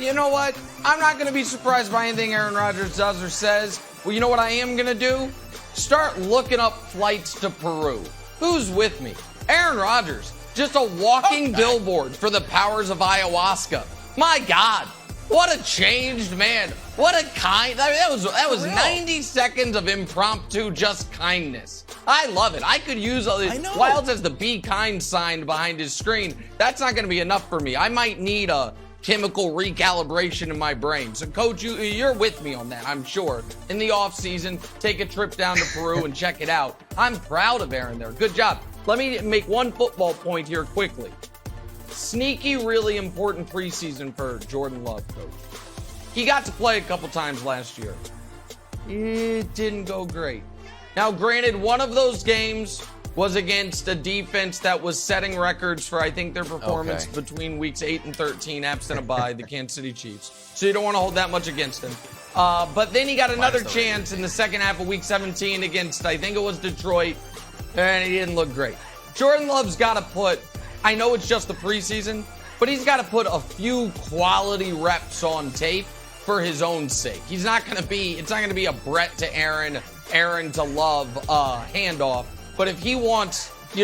You know what? I'm not going to be surprised by anything Aaron Rodgers does or says. Well, you know what I am going to do? Start looking up flights to Peru. Who's with me? Aaron Rodgers, just a walking billboard for the powers of ayahuasca. My God, what a changed man. What a kind. That was 90 seconds of impromptu just kindness. I love it. I could use all this. Wild says the be kind sign behind his screen. That's not going to be enough for me. I might need a chemical recalibration in my brain. So, Coach, you're with me on that, I'm sure. In the offseason, take a trip down to Peru and check it out. I'm proud of Aaron there. Good job. Let me make one football point here quickly. Sneaky, really important preseason for Jordan Love, Coach. He got to play a couple times last year. It didn't go great. Now, granted, one of those games was against a defense that was setting records for, I think, their performance between weeks 8 and 13, absent a bye, the Kansas City Chiefs. So you don't want to hold that much against him. But then he got another chance in the second half of week 17 against, I think it was Detroit, and he didn't look great. Jordan Love's got to put, I know it's just the preseason, but he's got to put a few quality reps on tape for his own sake. It's not going to be a Brett to Aaron, Aaron to Love handoff. But if he wants, to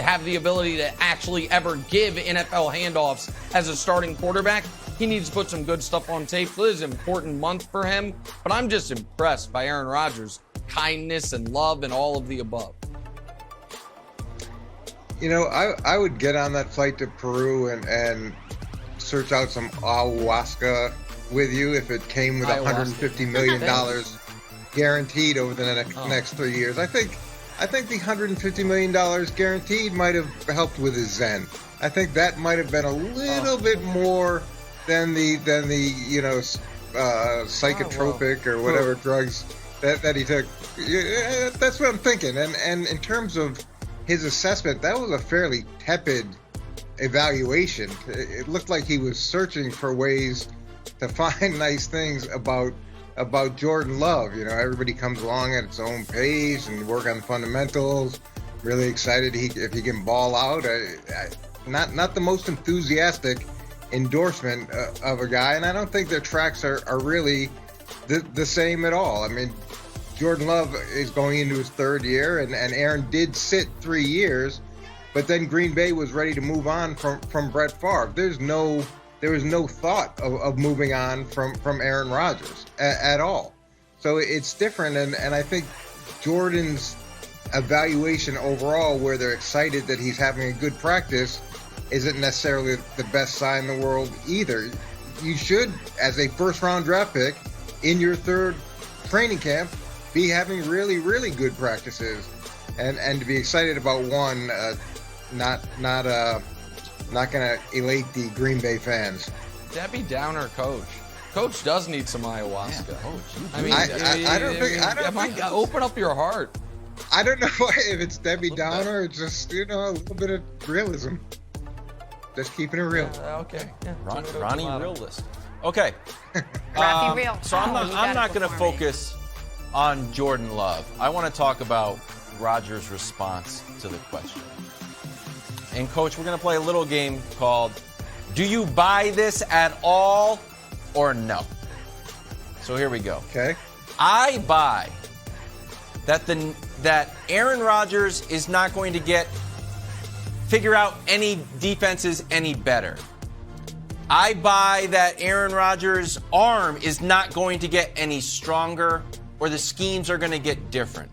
have the ability to actually ever give NFL handoffs as a starting quarterback, he needs to put some good stuff on tape. So this is an important month for him. But I'm just impressed by Aaron Rodgers' kindness and love and all of the above. I would get on that flight to Peru and search out some ayahuasca with you if it came with $150 million guaranteed over the next 3 years. I think the $150 million guaranteed might have helped with his zen. I think that might have been a little bit more than the psychotropic or whatever drugs that he took. Yeah, that's what I'm thinking. And in terms of his assessment, that was a fairly tepid evaluation. It looked like he was searching for ways to find nice things about Jordan Love. Everybody comes along at its own pace and work on fundamentals. Really excited if he can ball out. Not the most enthusiastic endorsement of a guy, and I don't think their tracks are really the same at all. I mean, Jordan Love is going into his third year, and Aaron did sit 3 years, but then Green Bay was ready to move on from Brett Favre. There was no thought of moving on from Aaron Rodgers at all. So it's different, and I think Jordan's evaluation overall, where they're excited that he's having a good practice, isn't necessarily the best sign in the world either. You should, as a first-round draft pick in your third training camp, be having really, really good practices, and to be excited about one, not going to elate the Green Bay fans. Debbie Downer, Coach. Coach does need some ayahuasca. Yeah, Coach, I don't think. Open up your heart. I don't know if it's Debbie Downer or just a little bit of realism. Just keeping it real. Okay. Yeah. Ronnie Realist. Okay. Real. So I'm not going to focus on Jordan Love. I want to talk about Rodgers' response to the question. And, Coach, we're going to play a little game called Do You Buy This at All or No? So here we go. Okay. I buy that Aaron Rodgers is not going to figure out any defenses any better. I buy that Aaron Rodgers' arm is not going to get any stronger or the schemes are going to get different.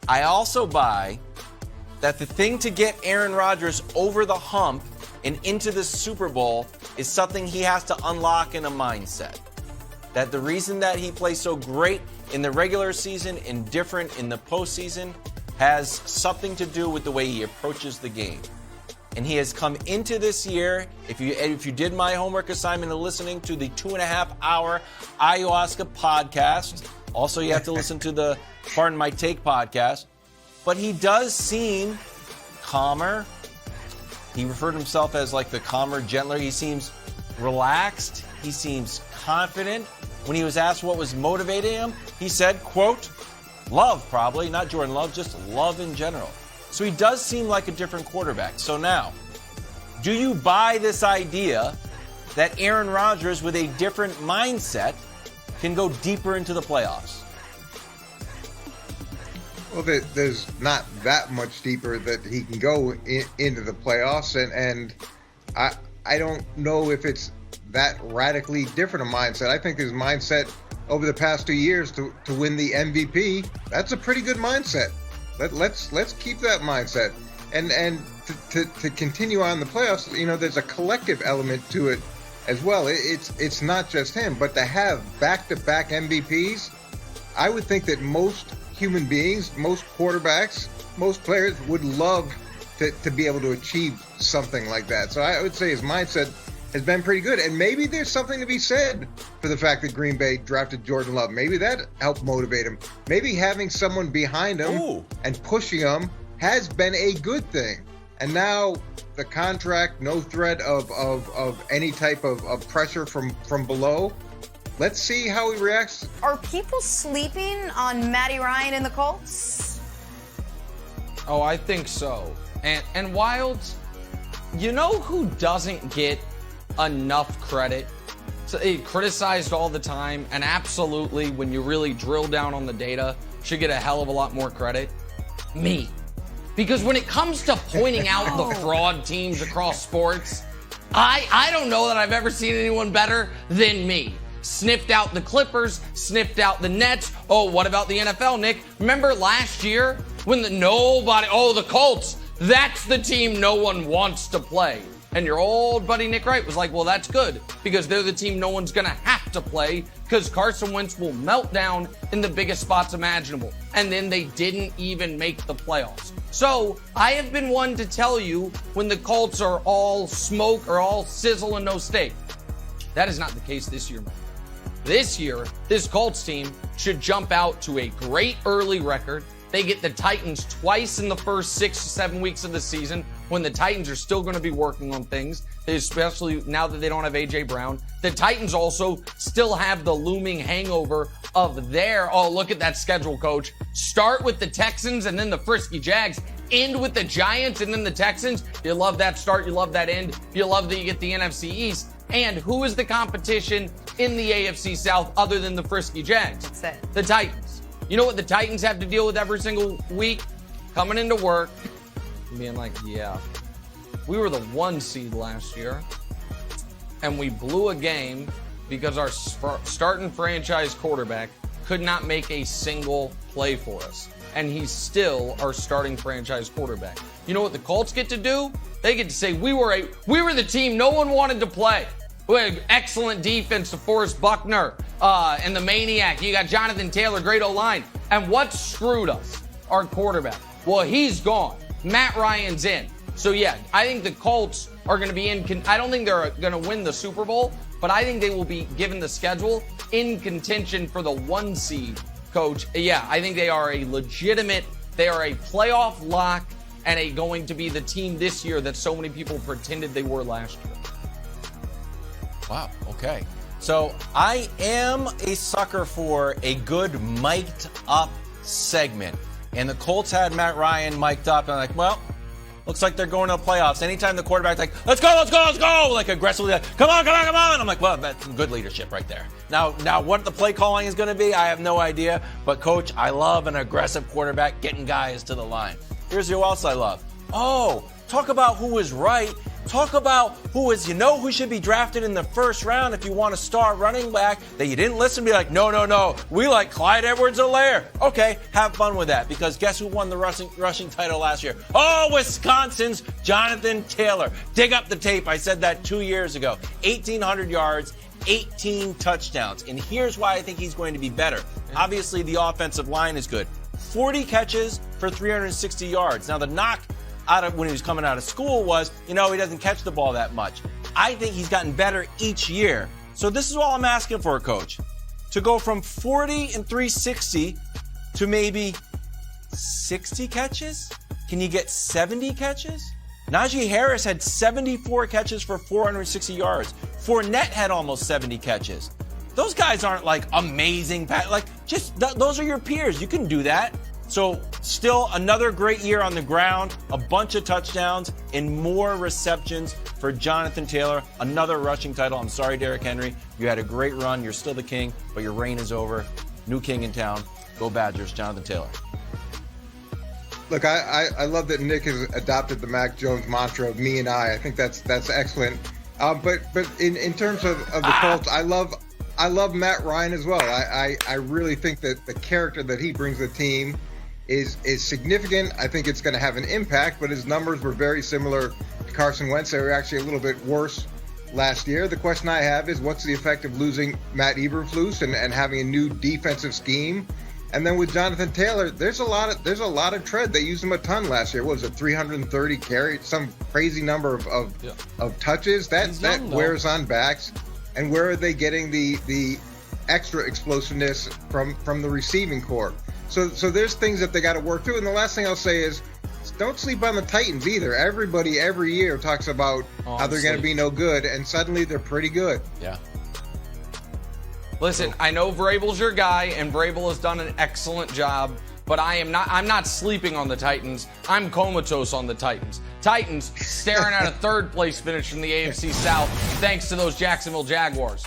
I also buy that the thing to get Aaron Rodgers over the hump and into the Super Bowl is something he has to unlock in a mindset. That the reason that he plays so great in the regular season and different in the postseason has something to do with the way he approaches the game. And he has come into this year, if you did my homework assignment of listening to the 2.5-hour ayahuasca podcast, also you have to listen to the Pardon My Take podcast, but he does seem calmer. He referred to himself as like the calmer, gentler. He seems relaxed. He seems confident. When he was asked what was motivating him, he said, quote, love probably, not Jordan Love, just love in general. So he does seem like a different quarterback. So now, do you buy this idea that Aaron Rodgers, with a different mindset, can go deeper into the playoffs? Well, there's not that much deeper that he can go into the playoffs, and I don't know if it's that radically different a mindset. I think his mindset over the past 2 years to win the MVP, that's a pretty good mindset. Let's keep that mindset, and to continue on the playoffs. You know, there's a collective element to it as well. It's not just him, but to have back-to-back MVPs, I would think that most human beings, most quarterbacks, most players would love to be able to achieve something like that. So I would say his mindset has been pretty good. And maybe there's something to be said for the fact that Green Bay drafted Jordan Love. Maybe that helped motivate him. Maybe having someone behind him and pushing him has been a good thing. And now the contract, no threat of any type of pressure from below. Let's see how he reacts. Are people sleeping on Matty Ryan and the Colts? Oh, I think so. And Wilds, you know who doesn't get enough credit? So criticized all the time, and absolutely, when you really drill down on the data, should get a hell of a lot more credit. Me. Because when it comes to pointing out the fraud teams across sports, I don't know that I've ever seen anyone better than me. Sniffed out the Clippers, sniffed out the Nets. Oh, what about the NFL, Nick? Remember last year when the Colts, that's the team no one wants to play. And your old buddy Nick Wright was like, well, that's good because they're the team no one's going to have to play because Carson Wentz will melt down in the biggest spots imaginable. And then they didn't even make the playoffs. So I have been one to tell you when the Colts are all smoke or all sizzle and no steak. That is not the case this year, man. This year, this Colts team should jump out to a great early record. They get the Titans twice in the first 6 to 7 weeks of the season when the Titans are still going to be working on things, especially now that they don't have A.J. Brown. The Titans also still have the looming hangover of look at that schedule, coach. Start with the Texans and then the frisky Jags. End with the Giants and then the Texans. You love that start. You love that end. You love that you get the NFC East. And who is the competition in the AFC South other than the frisky Jags? That's it. The Titans. You know what the Titans have to deal with every single week? Coming into work and being like, yeah, we were the 1 seed last year and we blew a game because our starting franchise quarterback could not make a single play for us. And he's still our starting franchise quarterback. You know what the Colts get to do? They get to say, we were the team no one wanted to play. We had excellent defense to Forrest Buckner and the Maniac. You got Jonathan Taylor, great O-line. And what screwed us? Our quarterback. Well, he's gone. Matt Ryan's in. So, yeah, I think the Colts are going to be in. I don't think they're going to win the Super Bowl, but I think they will be, given the schedule, in contention for the 1 seed, coach. Yeah, I think they are a playoff lock and going to be the team this year that so many people pretended they were last year. Wow, okay. So I am a sucker for a good mic'd up segment. And the Colts had Matt Ryan mic'd up, and I'm like, well, looks like they're going to the playoffs. Anytime the quarterback's like, let's go, like aggressively, like, come on. I'm like, well, that's some good leadership right there. Now what the play calling is going to be, I have no idea. But, Coach, I love an aggressive quarterback getting guys to the line. Here's who else I love. Oh, talk about who is right. Talk about who should be drafted in the first round if you want a star running back that you didn't listen to. Be like, no, we like Clyde Edwards-Helaire. Okay, have fun with that, because guess who won the rushing title last year? Oh, Wisconsin's Jonathan Taylor. Dig up the tape. I said that 2 years ago. 1,800 yards, 18 touchdowns. And here's why I think he's going to be better. Obviously, the offensive line is good. 40 catches for 360 yards. Now, the knock when he was coming out of school was, he doesn't catch the ball that much. I think he's gotten better each year. So this is all I'm asking for, Coach. To go from 40 and 360 to maybe 60 catches? Can you get 70 catches? Najee Harris had 74 catches for 460 yards. Fournette had almost 70 catches. Those guys aren't like amazing, those are your peers. You can do that. So Still another great year on the ground, a bunch of touchdowns, and more receptions for Jonathan Taylor. Another rushing title. I'm sorry, Derrick Henry. You had a great run. You're still the king, but your reign is over. New king in town. Go Badgers, Jonathan Taylor. Look, I love that Nick has adopted the Mac Jones mantra of me and I. I think that's excellent. But in terms of the Colts, I love Matt Ryan as well. I really think that the character that he brings to the team is significant. I think it's going to have an impact, but his numbers were very similar to Carson Wentz. They were actually a little bit worse last year. The question I have is, what's the effect of losing Matt Eberflus and having a new defensive scheme? And then with Jonathan Taylor, there's a lot of tread. They used him a ton last year. What was it, 330 carries, some crazy number of touches? That wears on backs. And where are they getting the extra explosiveness from the receiving corps? So there's things that they got to work through. And the last thing I'll say is, don't sleep on the Titans either. Everybody every year talks about how they're going to be no good, and suddenly they're pretty good. Yeah. Listen, I know Vrabel's your guy, and Vrabel has done an excellent job, but I'm not sleeping on the Titans. I'm comatose on the Titans. Titans staring at a third-place finish in the AFC South thanks to those Jacksonville Jaguars.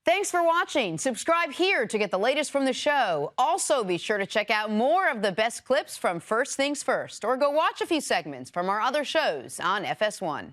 Thanks for watching. Subscribe here to get the latest from the show. Also, be sure to check out more of the best clips from First Things First, or go watch a few segments from our other shows on FS1.